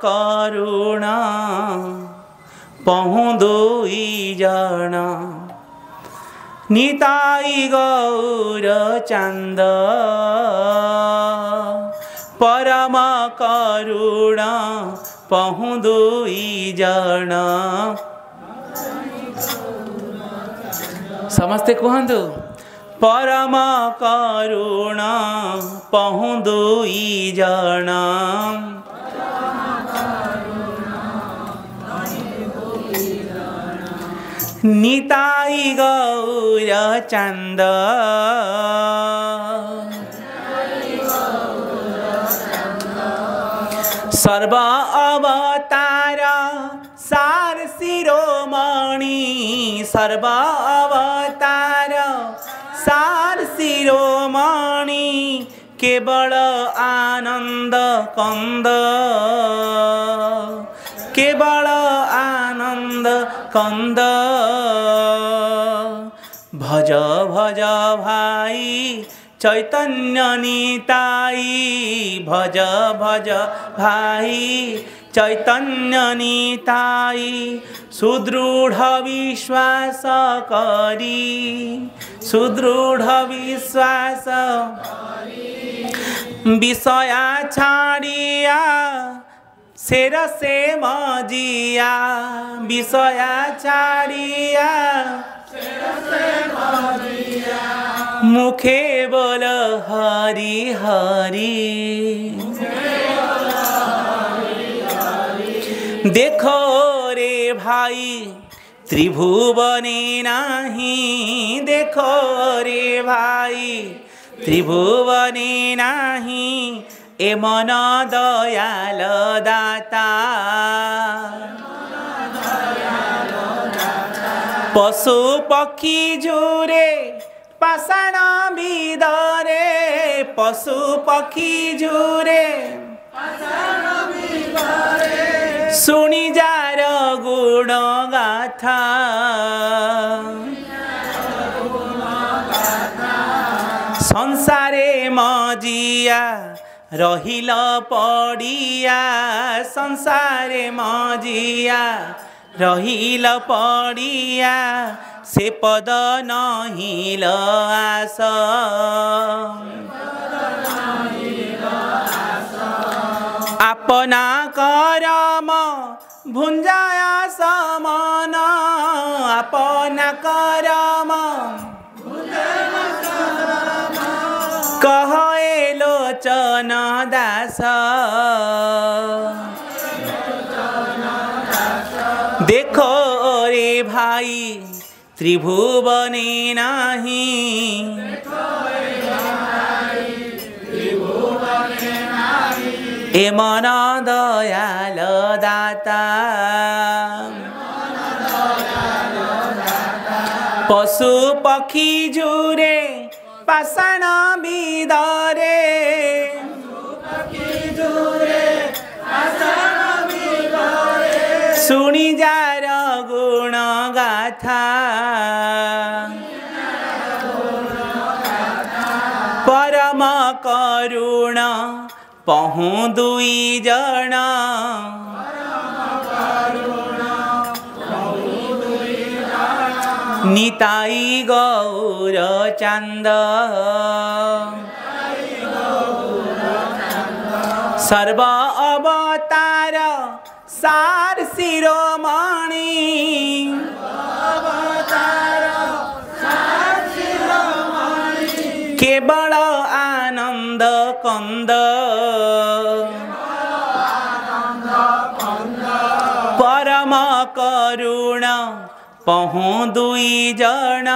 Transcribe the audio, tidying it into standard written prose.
करुणा पहुँ दुई जन निताई गौर चंद परम करुणा पहुँ दुई जन। समस्ते कहतु परम करुणा पहुँ दुई जन निताई गौर चंद सर्व अवतार सार शिरोमणि सर्व अवतार सार शिरोमणि केवल आनंद कंद केवल आनंद कंद भज भज भाई चैतन्य निताई भज भज भाई चैतन्य निताई सुदृढ़ विश्वास करी सुदृढ़ विश्वास विषया छाड़िया शेर से मजिया विषया छाड़िया मुखे बोल हरि हरि देखो रे भाई त्रिभुवने नाही देखो रे भाई त्रिभुवने नाही ए मन दयाल दाता पशु पक्षी झुरे पाषाण विदरे पशु पक्षी झुरे सुनी जार गुण गाथा संसारे मजिया रहिल पड़िया संसारे मजिया रहिल पड़िया से पद नहिल आस अपना करम भुंजाया समान अपना करम कहे लोचन दास देखो रे भाई त्रिभुवने नाही ए मन दयाल दाता पशु पक्षी झुरे पाषाण विदरे सुनी जार गुण गाथा परम करुणा पहुँ दुई जन निताई गौर चंद सर्व अवतार सार शिरोमणि केवल आनंद कंद परम करुणा पहुँ दुई जन